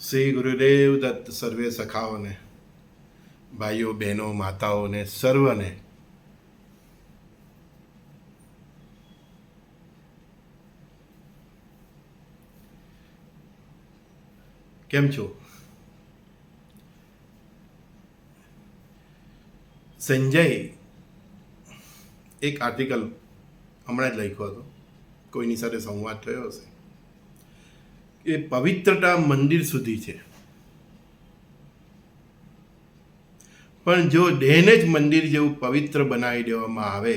શ્રી ગુરુદેવ દત્ત સર્વે સખાઓને, ભાઈઓ બહેનો માતાઓને સર્વને કેમ છો? સંજય એક આર્ટિકલ હમણાં જ લખ્યો હતો, કોઈની સાથે સંવાદ થયો હશે કે પવિત્રતા મંદિર સુધી છે, પણ જો દેહને જ મંદિર જેવું પવિત્ર બનાવી દેવામાં આવે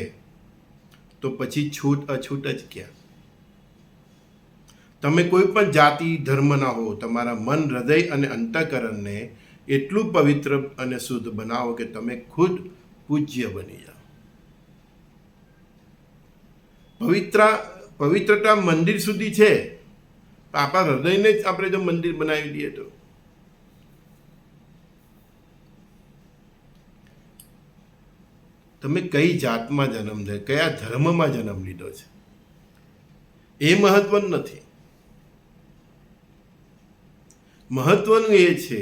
તો પછી છૂટ અછૂટ જ ક્યાં? તમે કોઈ પણ જાતિ ધર્મના હો, તમારા મન, હૃદય અને અંતઃકરણને એટલું પવિત્ર અને શુદ્ધ બનાવો કે તમે ખુદ પૂજ્ય બની જાઓ. પવિત્રતા મંદિર સુધી છે, આપણા હૃદયને જ આપણે જો મંદિર બનાવી દઈએ તો તમે કઈ જાતમાં જન્મ લે, કયા ધર્મમાં જન્મ લીધો છે એ મહત્વનું નથી. મહત્વનું એ છે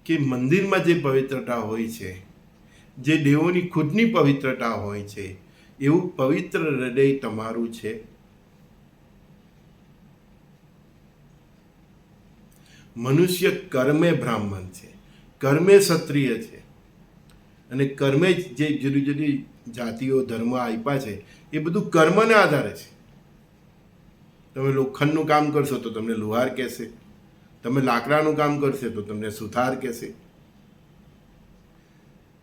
કે મંદિરમાં જે પવિત્રતા હોય છે, જે દેવોની ખુદની પવિત્રતા હોય છે, એવું પવિત્ર હૃદય તમારું છે. મનુષ્ય કર્મે બ્રાહ્મણ છે, કર્મે ક્ષત્રિય છે, અને કર્મે જે જુદી જુદી જાતિઓ ધર્મ આપ્યા છે એ બધું કર્મને આધારે છે. તમે લોખંડનું કામ કરશો તો તમને લુહાર કહેશે, તમે લાકડાનું કામ કરશો તો તમને સુથાર કહેશે,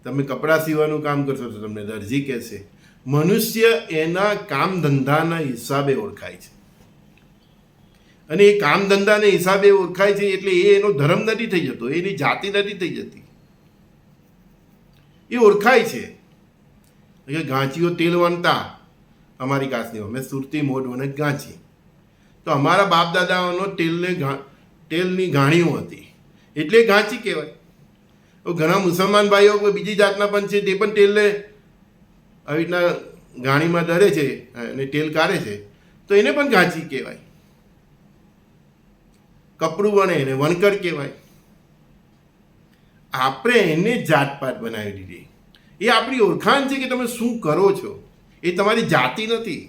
તમે કપડાં સીવવાનું કામ કરશો તો તમને દરજી કહેશે. મનુષ્ય એના કામ ધંધાના હિસાબે ઓળખાય છે, અને એ કામ ધંધાને હિસાબે ઓળખાય છે એટલે એ એનો ધર્મ નથી થઈ જતો, એની જાતિ નથી થઈ જતી, એ ઓળખાય છે. કે ગાંચીઓ તેલ વણતા, અમારી કાચની અમે સુરતી મોઢ વને ગાંચી, તો અમારા બાપ દાદાઓનો તેલની ગાણીઓ હતી એટલે ગાંચી કહેવાય. ઘણા મુસલમાન ભાઈઓ કોઈ બીજી જાતના પણ છે, તે પણ તેલને આવી રીતના ગાણીમાં દરે છે અને તેલ કાઢે છે, તો એને પણ ગાંચી કહેવાય. કપડું વણે એને વણકર કહેવાય. આપણે એને જાતપાત બનાવી દીધી. એ આપણી ઓળખાણ છે કે તમે શું કરો છો, એ તમારી જાતિ નથી.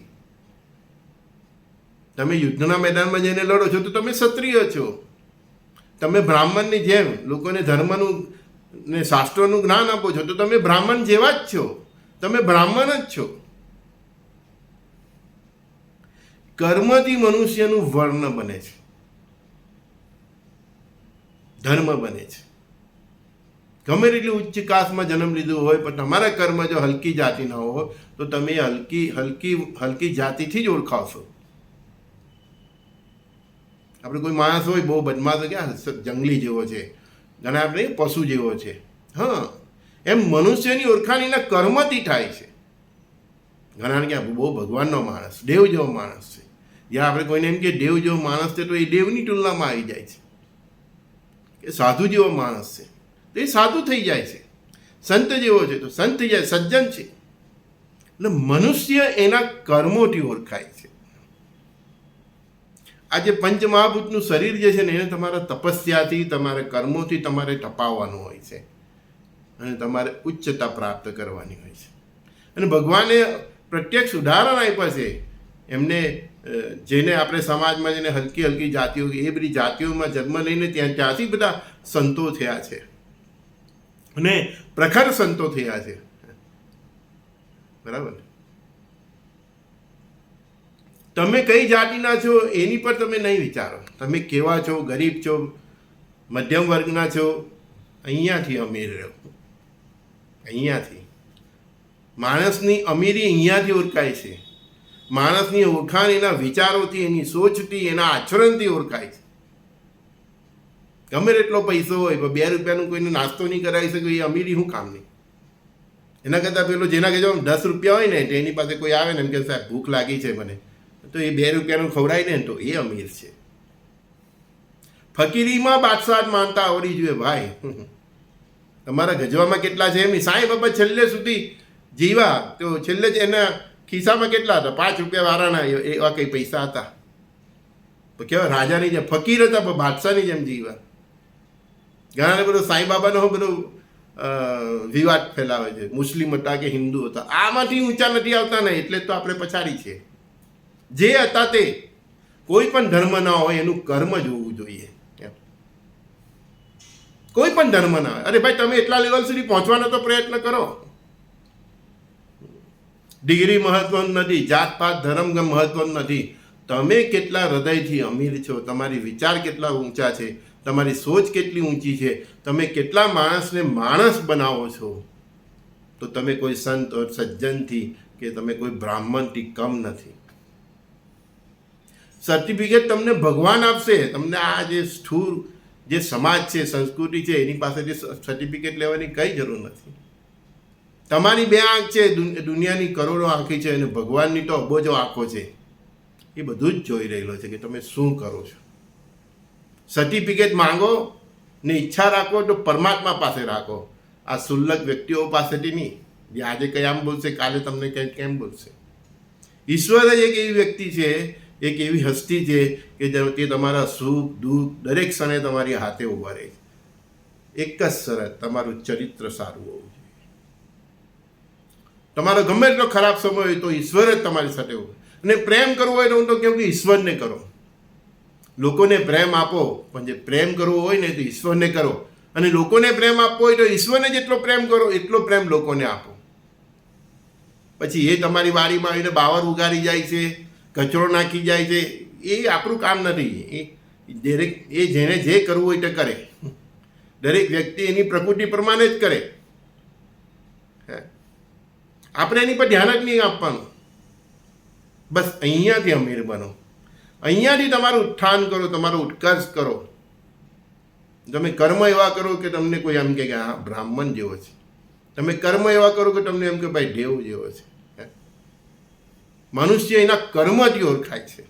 તમે યુદ્ધના મેદાનમાં જઈને લડો છો તો તમે ક્ષત્રિય છો. તમે બ્રાહ્મણની જેમ લોકોને ધર્મનું ને શાસ્ત્રોનું જ્ઞાન આપો છો તો તમે બ્રાહ્મણ જેવા જ છો, તમે બ્રાહ્મણ જ છો. કર્મથી મનુષ્યનું વર્ણ બને છે, ધર્મ બને છે. ગમે એટલી ઉચ્ચ કાસ્ટમાં જન્મ લીધો હોય પણ તમારા કર્મ જો હલકી જાતિના હોય તો તમે હલકી જાતિથી જ ઓળખાવશો. આપણે કોઈ માણસ હોય બહુ બદમાશ હોય, ક્યાં જંગલી જેવો છે, ઘણા આપણે પશુ જેવો છે, હા, એમ મનુષ્યની ઓળખાણ એના કર્મથી થાય છે. ઘણા ક્યાં બહુ ભગવાનનો માણસ, દેવ જેવો માણસ છે. જ્યાં આપણે કોઈને એમ કે દેવ જેવો માણસ છે તો એ દેવની તુલનામાં આવી જાય છે. કે સાધુ જેવો માણસ છે તો એ સાધુ થઈ જાય છે, સંત જેવો છે તો સંત થઈ જાય, સજ્જન છે. એટલે મનુષ્ય એના કર્મોથી ઓળખાય છે. આ જે પંચમહાભૂતનું શરીર જે છે ને એને તમારા તપસ્યાથી, તમારા કર્મોથી તમારે ટપાવવાનું હોય છે અને તમારે ઉચ્ચતા પ્રાપ્ત કરવાની હોય છે. અને ભગવાને પ્રત્યક્ષ ઉદાહરણ આપ્યા છે એમને, જેને આપણે સમાજમાં જેને હલકી જાતિઓ, એ બધી જાતિઓમાં જન્મ લઈને ત્યાંથી બધા સંતો થયા છે અને પ્રખર સંતો થયા છે. બરાબર. તમે કઈ જાતિના છો એની પર તમે નહીં વિચારો. તમે કેવા છો, ગરીબ છો, મધ્યમ વર્ગના છો, અહીંયાથી અમીર રહો. અહીંયાથી માણસની અમીરી અહીંયાથી ઓળખાય છે. માણસની ઓળખાણ એના વિચારોથી, એની સોચથી, એના આચરણથી ઓળખાય છે. ગમે એટલો પૈસો હોય પણ 2 રૂપિયાનું કોઈને નાસ્તો નહીં કરાવી શકે એ અમીરી શું કામની? એના કરતાં પેલો જેના કે જો 10 રૂપિયા હોય ને તો એની પાસે કોઈ આવે ને એમ કે સાહેબ ભૂખ લાગી છે મને, તો એ 2 રૂપિયાનું ખવડાવી ને તો એ અમીર છે. ફકીરીમાં બાદશાહ માનતા આવડી જોઈએ ભાઈ. તમારા ગજવામાં કેટલા છે એમની. સાંઈ બાબા છેલ્લે સુધી જીવા તો છેલ્લે જ એના ખિસ્સામાં કેટલા હતા? 5 રૂપિયા વાળાના એવા કંઈ પૈસા હતા. કેવા રાજાની જેમ ફકીર હતા પણ બાદશાહની જેમ જીવા. ઘણા બધું સાંઈબાબાનો બધું વિવાદ ફેલાવે છે, મુસ્લિમ હતા કે હિન્દુ હતા. આમાંથી ઊંચા નથી આવતા ને, એટલે તો આપણે પછાડી છીએ. જે હતા તે, કોઈ પણ ધર્મ ના હોય એનું કર્મ જોવું જોઈએ. કોઈ પણ ધર્મ ના હોય. અરે ભાઈ, તમે એટલા લેવલ સુધી પહોંચવાનો તો પ્રયત્ન કરો. ડિગ્રી મહત્વનું નથી, જાત પાત ધર્મ મહત્વનું નથી. તમે કેટલા હૃદયથી અમીર છો, તમારી વિચાર કેટલા ઊંચા છે, તમારી સોચ કેટલી ઊંચી છે, તમે કેટલા માણસને માણસ બનાવો છો, તો તમે કોઈ સંત ઓર સજ્જનથી કે તમે કોઈ બ્રાહ્મણથી કમ નથી. સર્ટિફિકેટ તમને ભગવાન આપશે. તમને આ જે સ્થૂળ જે સમાજ છે, સંસ્કૃતિ છે, એની પાસેથી સર્ટિફિકેટ લેવાની કંઈ જરૂર નથી. તમારી બે આંખ છે, દુનિયાની કરોડો આંખી છે, અને ભગવાનની તો અબોજો આંખો છે. એ બધું જ જોઈ રહેલો છે કે તમે શું કરો છો. સર્ટિફિકેટ માંગો ને ઈચ્છા રાખો તો પરમાત્મા પાસે રાખો. આ શુલ્લક વ્યક્તિઓ પાસેથી નહીં, જે આજે કંઈ આમ બોલશે, કાલે તમને કંઈ કેમ બોલશે. ઈશ્વર જ એક એવી વ્યક્તિ છે, એક એવી હસ્તી છે કે તે તમારા સુખ દુઃખ દરેક ક્ષણે તમારી હાથે ઊભા રહે છે. એક જ શરત, તમારું ચરિત્ર સારું હોવું જોઈએ. તમારો ગમે એટલો ખરાબ સમય હોય તો ઈશ્વર જ તમારી સાથે હોય. અને પ્રેમ કરવો હોય તો હું તો કહું કે ઈશ્વરને કરો. લોકોને પ્રેમ આપો, પણ જે પ્રેમ કરવો હોય ને તો ઈશ્વરને કરો. અને લોકોને પ્રેમ આપવો હોય તો ઈશ્વરને જેટલો પ્રેમ કરો એટલો પ્રેમ લોકોને આપો. પછી એ તમારી વાડીમાં આવીને બાવર ઉગાડી જાય છે, કચરો નાખી જાય છે, એ આપણું કામ નથી. એ જેને જે કરવું હોય તે કરે. દરેક વ્યક્તિ એની પ્રકૃતિ પ્રમાણે જ કરે. આપણે એની પર ધ્યાન જ નહીં આપવાનું. બસ અહીંયાથી અમીર બનો, અહીંયાથી તમારું ઉત્થાન કરો, તમારો ઉત્કર્ષ કરો. તમે કર્મ એવા કરો કે તમને કોઈ એમ કે હા બ્રાહ્મણ જેવો છે. તમે કર્મ એવા કરો કે તમને એમ કે ભાઈ દેવ જેવો છે. મનુષ્ય એના કર્મથી ઓળખાય છે.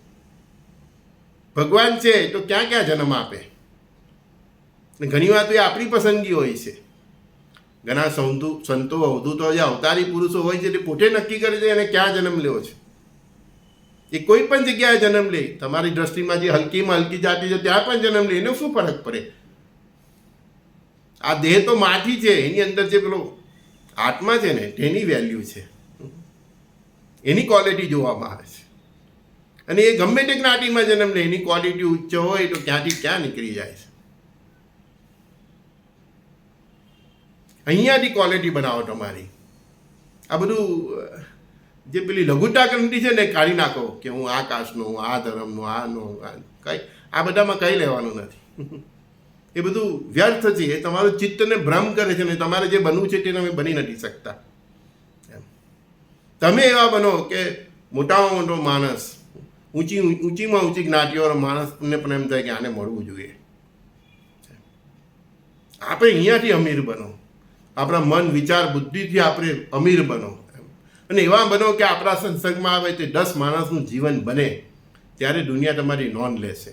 ભગવાન છે તો ક્યાં ક્યાં જન્મ આપે. ઘણી વાર તો એ આપણી પસંદગી હોય છે. ઘણા સંતો અવધૂતો જે અવતારી પુરુષો હોય છે તે પોતે નક્કી કરે છે એને ક્યાં જન્મ લેવો છે. એ કોઈ પણ જગ્યાએ જન્મ લે, તમારી દ્રષ્ટિમાં જે હલકીમાં હલકી જાતિ છે ત્યાં પણ જન્મ લે, એને શું ફરક પડે. આ દેહ તો માટી છે, એની અંદર જે પેલો આત્મા છે ને તેની વેલ્યુ છે, એની ક્વોલિટી જોવામાં આવે છે. અને એ ગમે તે જ્ઞાતિમાં જન્મ લે, એની ક્વોલિટી ઉચ્ચ હોય તો ક્યાંથી ક્યાં નીકળી જાય છે. અહીંયાથી ક્વોલિટી બનાવો તમારી. આ બધું જે પેલી લઘુતા ગ્રંથિ છે ને કાઢી નાખો કે હું આ કાસ્ટનો, હું આ ધર્મનો, આનો કંઈ, આ બધામાં કંઈ લેવાનું નથી. એ બધું વ્યર્થ છે. એ તમારું ચિત્તને ભ્રમ કરે છે ને તમારે જે બનવું છે તે તમે બની નથી શકતા. તમે એવા બનો કે મોટામાં મોટો માણસ, ઊંચીમાં ઊંચી જ્ઞાતિઓનો માણસને પણ એમ થાય કે આને મળવું જોઈએ. આપણે અહીંયાથી અમીર બનો. આપણા મન વિચાર બુદ્ધિથી આપણે અમીર બનો. અને એવા બનો કે આપણા સંસર્ગમાં આવે તે 10 માણસનું જીવન બને, ત્યારે દુનિયા તમારી નોંધ લેશે.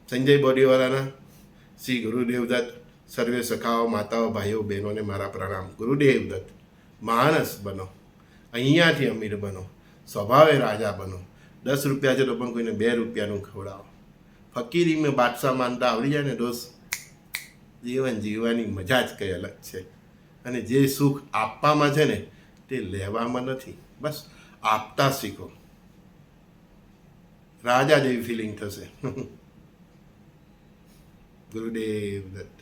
સંજય બોડીવાલાના શ્રી ગુરુદેવદત્ત, સર્વે સખાઓ, માતાઓ, ભાઈઓ, બહેનોને મારા પ્રણામ. ગુરુદેવદત્ત. માણસ બનો, અહીંયાથી અમીર બનો, સ્વભાવે રાજા બનો. 10 રૂપિયા છે તો પણ કોઈને 2 રૂપિયાનું ખવડાવો. ફકીરી મેં બાદશાહ માનતા આવડી જાય ને દોસ્ત, જીવન જીવવાની મજા જ કંઈ અલગ છે. અને જે સુખ આપવામાં છે ને તે લેવામાં નથી. બસ આપતા શીખો. રાજા જેવી ફિલિંગ થશે. ગુરુદેવ દત્ત.